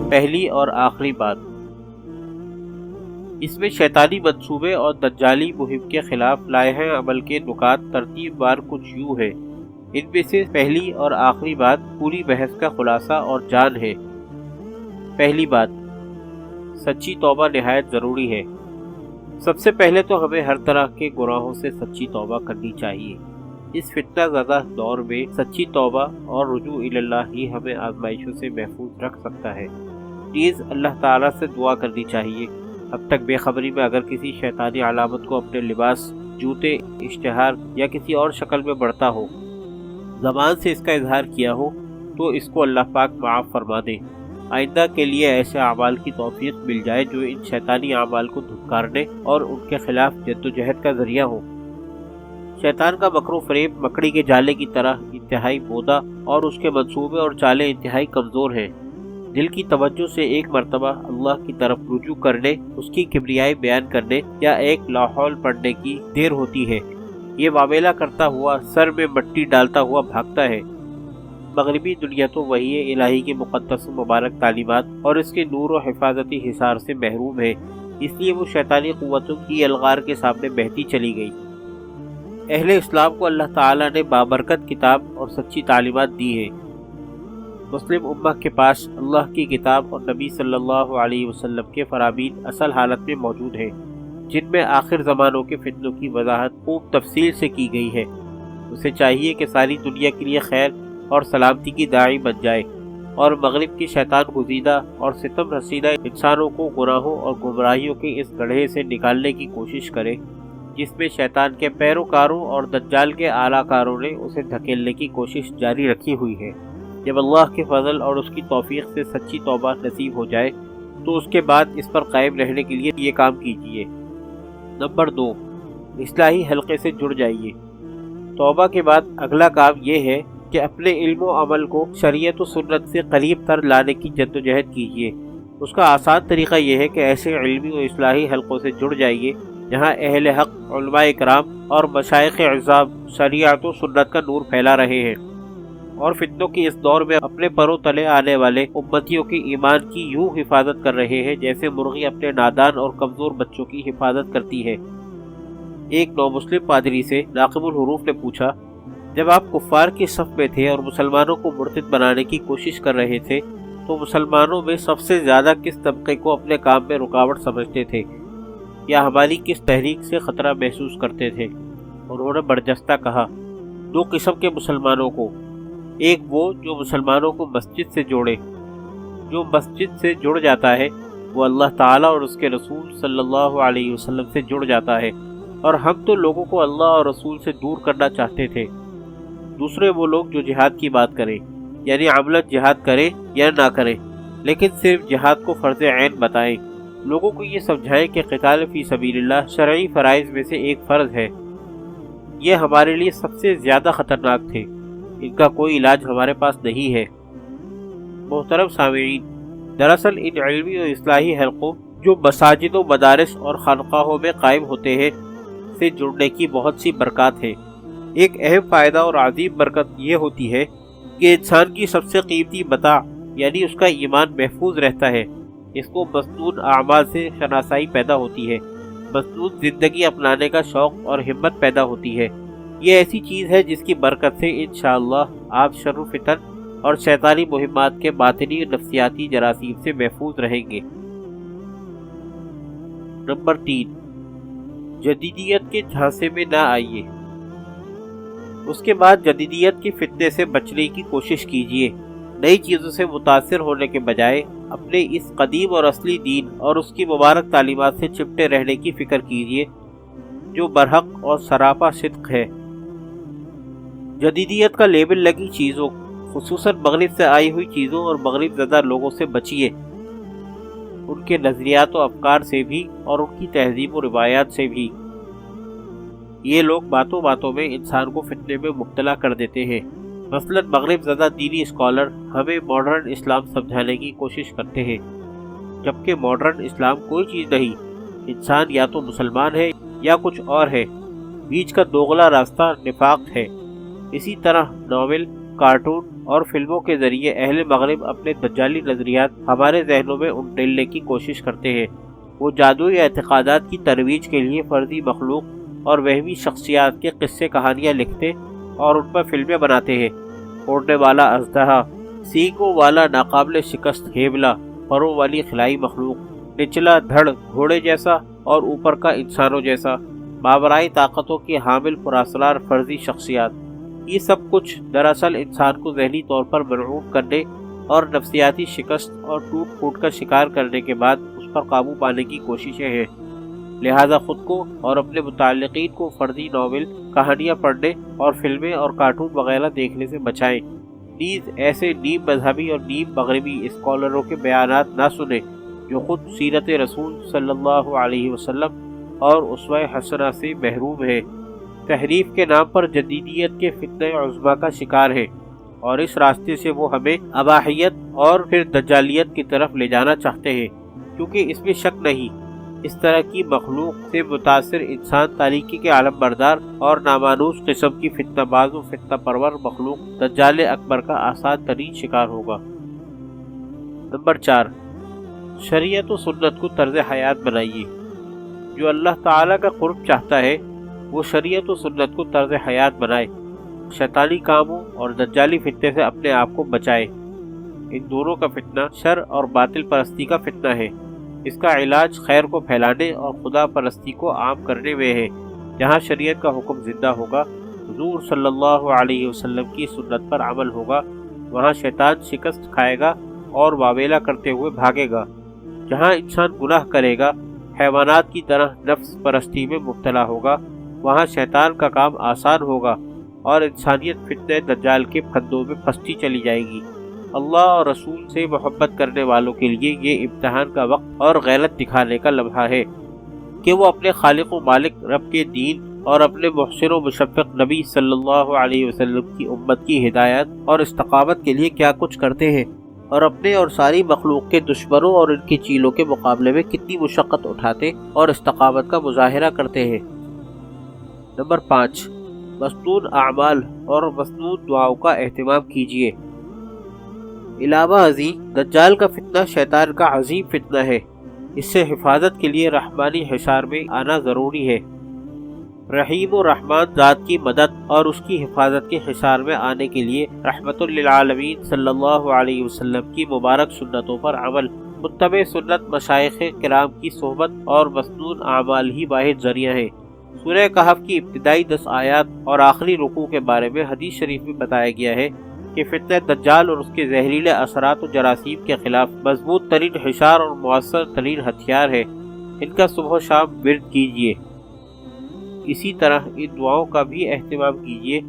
پہلی اور آخری بات، اس میں شیطانی منصوبے اور دجالی مہم کے خلاف لائحہ عمل کے نکات ترتیب وار کچھ یوں ہیں۔ ان میں سے پہلی اور آخری بات پوری بحث کا خلاصہ اور جان ہے۔ پہلی بات، سچی توبہ نہایت ضروری ہے۔ سب سے پہلے تو ہمیں ہر طرح کے گناہوں سے سچی توبہ کرنی چاہیے۔ اس فتنہ زدہ دور میں سچی توبہ اور رجوع اللہ ہی ہمیں آزمائشوں سے محفوظ رکھ سکتا ہے۔ نیز اللہ تعالیٰ سے دعا کرنی چاہیے۔ اب تک بے خبری میں اگر کسی شیطانی علامت کو اپنے لباس، جوتے، اشتہار یا کسی اور شکل میں بڑھتا ہو، زبان سے اس کا اظہار کیا ہو، تو اس کو اللہ پاک معاف فرما دے۔ آئندہ کے لیے ایسے اعمال کی توفیق مل جائے جو ان شیطانی اعمال کو دھتکارنے اور ان کے خلاف جدوجہد کا ذریعہ ہو۔ شیطان کا مکر و فریب مکڑی کے جالے کی طرح انتہائی بودا اور اس کے منصوبے اور چالیں انتہائی کمزور ہیں۔ دل کی توجہ سے ایک مرتبہ اللہ کی طرف رجوع کرنے، اس کی کبریائی بیان کرنے یا ایک لاحول پڑھنے کی دیر ہوتی ہے۔ یہ واویلا کرتا ہوا، سر میں مٹی ڈالتا ہوا بھاگتا ہے۔ مغربی دنیا تو وحی الہی کی مقدس و مبارک تعلیمات اور اس کے نور و حفاظتی حصار سے محروم ہے، اس لیے وہ شیطانی قوتوں کی الغار کے سامنے بہتی چلی گئی۔ اہل اسلام کو اللہ تعالیٰ نے بابرکت کتاب اور سچی تعلیمات دی ہیں۔ مسلم امہ کے پاس اللہ کی کتاب اور نبی صلی اللہ علیہ وسلم کے فرامین اصل حالت میں موجود ہیں، جن میں آخر زمانوں کے فتنوں کی وضاحت خوب تفصیل سے کی گئی ہے۔ اسے چاہیے کہ ساری دنیا کے لیے خیر اور سلامتی کی داعی بن جائے، اور مغرب کی شیطان گزیدہ اور ستم رسیدہ انسانوں کو گناہوں اور گمراہیوں کے اس گڑھے سے نکالنے کی کوشش کرے جس میں شیطان کے پیروکاروں اور دجال کے اعلیٰ کاروں نے اسے دھکیلنے کی کوشش جاری رکھی ہوئی ہے۔ جب اللہ کے فضل اور اس کی توفیق سے سچی توبہ نصیب ہو جائے تو اس کے بعد اس پر قائم رہنے کے لیے یہ کام کیجیے۔ نمبر 2، اصلاحی حلقے سے جڑ جائیے۔ توبہ کے بعد اگلا کام یہ ہے کہ اپنے علم و عمل کو شریعت و سنت سے قریب تر لانے کی جدوجہد کیجیے۔ اس کا آسان طریقہ یہ ہے کہ ایسے علمی و اصلاحی حلقوں سے جڑ جائیے جہاں اہل حق، علماء کرام اور مشائخ اعظام شریعت و سنت کا نور پھیلا رہے ہیں، اور فتنوں کی اس دور میں اپنے پروں تلے آنے والے امتیوں کے ایمان کی یوں حفاظت کر رہے ہیں جیسے مرغی اپنے نادان اور کمزور بچوں کی حفاظت کرتی ہے۔ ایک نو مسلم پادری سے ناقب الحروف نے پوچھا، جب آپ کفار کی صف میں تھے اور مسلمانوں کو مرتد بنانے کی کوشش کر رہے تھے تو مسلمانوں میں سب سے زیادہ کس طبقے کو اپنے کام میں رکاوٹ سمجھتے تھے، یا ہماری کس تحریک سے خطرہ محسوس کرتے تھے؟ انہوں نے برجستہ کہا، 2 قسم کے مسلمانوں کو۔ ایک وہ جو مسلمانوں کو مسجد سے جوڑے۔ جو مسجد سے جڑ جاتا ہے وہ اللہ تعالیٰ اور اس کے رسول صلی اللہ علیہ وسلم سے جڑ جاتا ہے، اور ہم تو لوگوں کو اللہ اور رسول سے دور کرنا چاہتے تھے۔ دوسرے وہ لوگ جو جہاد کی بات کریں، یعنی عملاً جہاد کریں یا نہ کریں، لیکن صرف جہاد کو فرض عین بتائیں، لوگوں کو یہ سمجھائیں کہ قتال فی سبیل اللہ شرعی فرائض میں سے ایک فرض ہے۔ یہ ہمارے لیے سب سے زیادہ خطرناک تھے، ان کا کوئی علاج ہمارے پاس نہیں ہے۔ محترم سامعین، دراصل ان علمی و اصلاحی حلقوں جو مساجد و مدارس اور خانقاہوں میں قائم ہوتے ہیں سے جڑنے کی بہت سی برکات ہیں۔ ایک اہم فائدہ اور عظیم برکت یہ ہوتی ہے کہ انسان کی سب سے قیمتی متاع یعنی اس کا ایمان محفوظ رہتا ہے۔ اس کو مسنون اعمال سے شناسائی پیدا ہوتی ہے، مسنون زندگی اپنانے کا شوق اور ہمت پیدا ہوتی ہے۔ یہ ایسی چیز ہے جس کی برکت سے انشاءاللہ آپ شر و فتن اور شیطانی مہمات کے باطنی و نفسیاتی جراثیم سے محفوظ رہیں گے۔ نمبر 3، جدیدیت کے جھانسے میں نہ آئیے۔ اس کے بعد جدیدیت کی فتنے سے بچنے کی کوشش کیجیے۔ نئی چیزوں سے متاثر ہونے کے بجائے اپنے اس قدیم اور اصلی دین اور اس کی مبارک تعلیمات سے چپٹے رہنے کی فکر کیجیے جو برحق اور سراپا صدق ہے۔ جدیدیت کا لیبل لگی چیزوں، خصوصاً مغرب سے آئی ہوئی چیزوں اور مغرب زدہ لوگوں سے بچیے، ان کے نظریات و افکار سے بھی اور ان کی تہذیب و روایات سے بھی۔ یہ لوگ باتوں باتوں میں انسان کو فتنے میں مبتلا کر دیتے ہیں۔ مثلاً مغرب زدہ دینی اسکالر ہمیں ماڈرن اسلام سمجھانے کی کوشش کرتے ہیں، جبکہ ماڈرن اسلام کوئی چیز نہیں، انسان یا تو مسلمان ہے یا کچھ اور ہے، بیچ کا دوغلا راستہ نفاق ہے۔ اسی طرح ناول، کارٹون اور فلموں کے ذریعے اہل مغرب اپنے دجالی نظریات ہمارے ذہنوں میں انڈیلنے کی کوشش کرتے ہیں۔ وہ جادوئی اعتقادات کی ترویج کے لیے فرضی مخلوق اور وہمی شخصیات کے قصے کہانیاں لکھتے اور ان پر فلمیں بناتے ہیں۔ اڑنے والا اژدہا، سینگوں والا ناقابل شکست ہیبلا، پروں والی خلائی مخلوق، نچلا دھڑ گھوڑے جیسا اور اوپر کا انسانوں جیسا، ماورائی طاقتوں کے حامل پراسرار فرضی شخصیات، یہ سب کچھ دراصل انسان کو ذہنی طور پر مرعوب کرنے اور نفسیاتی شکست اور ٹوٹ پھوٹ کا شکار کرنے کے بعد اس پر قابو پانے کی کوششیں ہیں۔ لہذا خود کو اور اپنے متعلقین کو فرضی ناول، کہانیاں پڑھنے اور فلمیں اور کارٹون وغیرہ دیکھنے سے بچائیں۔ نیز ایسے نیم مذہبی اور نیم مغربی اسکالروں کے بیانات نہ سنیں جو خود سیرت رسول صلی اللہ علیہ وسلم اور اسوہ حسنہ سے محروم ہے، تحریف کے نام پر جدیدیت کے فتنہ عظمیٰ کا شکار ہے، اور اس راستے سے وہ ہمیں اباحیت اور پھر دجالیت کی طرف لے جانا چاہتے ہیں، کیونکہ اس میں شک نہیں، اس طرح کی مخلوق سے متاثر انسان تاریکی کے عالم بردار اور نامانوس قسم کی فتنہ باز و فتنہ پرور مخلوق دجال اکبر کا آسان ترین شکار ہوگا۔ نمبر 4، شریعت و سنت کو طرز حیات بنائیے۔ جو اللہ تعالیٰ کا قرب چاہتا ہے وہ شریعت و سنت کو طرز حیات بنائے، شیطانی کاموں اور دجالی فتنے سے اپنے آپ کو بچائے۔ ان دونوں کا فتنہ شر اور باطل پرستی کا فتنہ ہے۔ اس کا علاج خیر کو پھیلانے اور خدا پرستی کو عام کرنے میں ہے۔ جہاں شریعت کا حکم زندہ ہوگا، حضور صلی اللہ علیہ وسلم کی سنت پر عمل ہوگا، وہاں شیطان شکست کھائے گا اور واویلا کرتے ہوئے بھاگے گا۔ جہاں انسان گناہ کرے گا، حیوانات کی طرح نفس پرستی میں مبتلا ہوگا، وہاں شیطان کا کام آسان ہوگا اور انسانیت فتنہ دجال کے پھندوں میں پھنستی چلی جائے گی۔ اللہ اور رسول سے محبت کرنے والوں کے لیے یہ امتحان کا وقت اور غیرت دکھانے کا لمحہ ہے کہ وہ اپنے خالق و مالک رب کے دین اور اپنے محسن و مشفق نبی صلی اللہ علیہ وسلم کی امت کی ہدایت اور استقامت کے لیے کیا کچھ کرتے ہیں، اور اپنے اور ساری مخلوق کے دشمنوں اور ان کی چیلوں کے مقابلے میں کتنی مشقت اٹھاتے اور استقامت کا مظاہرہ کرتے ہیں۔ نمبر 5، مسنون اعمال اور مسنون دعاؤں کا اہتمام کیجیے۔ علاوہ ازیں دجال کا فتنہ شیطان کا عظیم فتنہ ہے، اس سے حفاظت کے لیے رحمانی حصار میں آنا ضروری ہے۔ رحیم و رحمان ذات کی مدد اور اس کی حفاظت کے حصار میں آنے کے لیے رحمت للعالمین صلی اللہ علیہ وسلم کی مبارک سنتوں پر عمل، متبع سنت مشائخ کرام کی صحبت اور مسنون اعمال ہی واحد ذریعہ ہے۔ سورہ کہف کی ابتدائی 10 آیات اور آخری رکوع کے بارے میں حدیث شریف میں بتایا گیا ہے کہ فتنہ دجال اور اس کے زہریلے اثرات و جراثیم کے خلاف مضبوط ترین حصار اور مؤثر ترین ہتھیار ہے۔ ان کا صبح و شام ورد کیجیے۔ اسی طرح ان دعاؤں کا بھی اہتمام کیجیے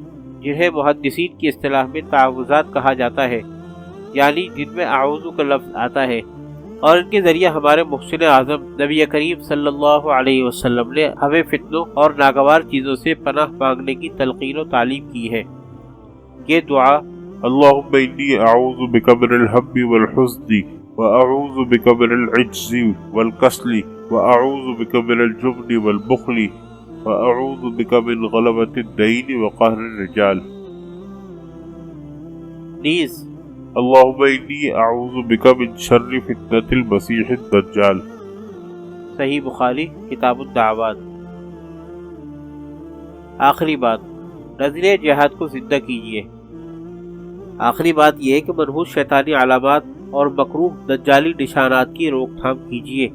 جنہیں محدثین کی اصطلاح میں تعوذات کہا جاتا ہے، یعنی جن میں اعوذ کا لفظ آتا ہے، اور ان کے ذریعے ہمارے محسن اعظم نبی کریم صلی اللہ علیہ وسلم نے ہمیں فتنوں اور ناگوار چیزوں سے پناہ مانگنے کی تلقین و تعلیم کی ہے۔ یہ دعا اللهم إني أعوذ بك من الهم والحزن وأعوذ بك من العجز والكسل وأعوذ بك من الجبن والبخل وأعوذ بك من غلبة الدين وقهر الرجال۔ نیز اللهم إني أعوذ بك من شر فتنة المسيح الدجال۔ صحیح بخاری کتاب الدعوات۔ آخری بات، نظریہ جہاد کو زندہ کیجیے۔ آخری بات یہ ہے کہ منحوس شیطانی علامات اور مکروہ دجالی نشانات کی روک تھام کیجیے،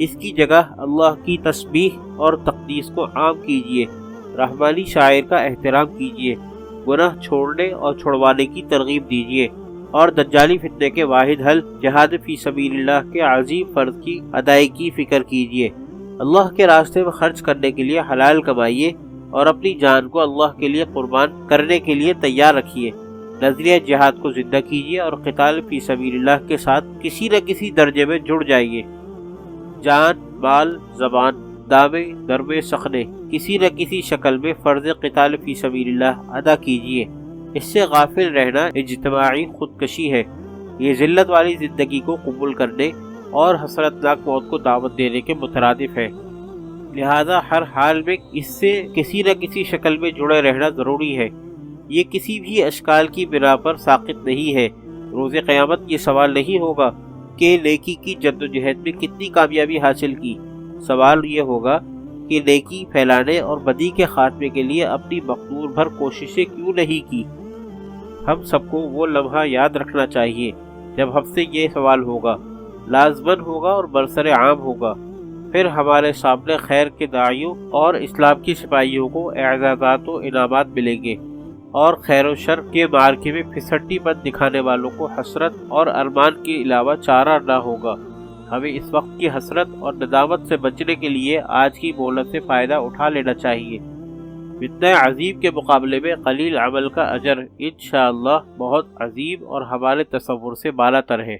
اس کی جگہ اللہ کی تسبیح اور تقدیس کو عام کیجیے، رحمانی شاعر کا احترام کیجیے، گناہ چھوڑنے اور چھڑوانے کی ترغیب دیجیے، اور دجالی فتنے کے واحد حل جہاد فی سبیل اللہ کے عظیم فرض کی ادائیگی کی فکر کیجیے۔ اللہ کے راستے میں خرچ کرنے کے لیے حلال کمائیے اور اپنی جان کو اللہ کے لیے قربان کرنے کے لیے تیار رکھیے۔ نظریہ جہاد کو زندہ کیجیے اور قتال فی سبیل اللہ کے ساتھ کسی نہ کسی درجے میں جڑ جائیے۔ جان، مال، زبان، دامے، درمے، سخنے، کسی نہ کسی شکل میں فرض قتال فی سبیل اللہ ادا کیجیے۔ اس سے غافل رہنا اجتماعی خودکشی ہے، یہ ذلت والی زندگی کو قبول کرنے اور حسرتناک موت کو دعوت دینے کے مترادف ہے۔ لہذا ہر حال میں اس سے کسی نہ کسی شکل میں جڑے رہنا ضروری ہے۔ یہ کسی بھی اشکال کی بنا پر ساقط نہیں ہے۔ روز قیامت یہ سوال نہیں ہوگا کہ نیکی کی جدوجہد میں کتنی کامیابی حاصل کی، سوال یہ ہوگا کہ نیکی پھیلانے اور بدی کے خاتمے کے لیے اپنی مقدور بھر کوششیں کیوں نہیں کی۔ ہم سب کو وہ لمحہ یاد رکھنا چاہیے جب ہم سے یہ سوال ہوگا، لازماً ہوگا اور برسر عام ہوگا۔ پھر ہمارے سامنے خیر کے داعیوں اور اسلام کی سپاہیوں کو اعزازات و انعامات ملیں گے، اور خیر و شر کے معرکے میں پھسٹی پن دکھانے والوں کو حسرت اور ارمان کے علاوہ چارہ نہ ہوگا۔ ہمیں اس وقت کی حسرت اور ندامت سے بچنے کے لیے آج کی مہلت سے فائدہ اٹھا لینا چاہیے۔ اتنا عظیم کے مقابلے میں قلیل عمل کا اجر انشاءاللہ بہت عظیم اور ہمارے تصور سے بالا تر ہے۔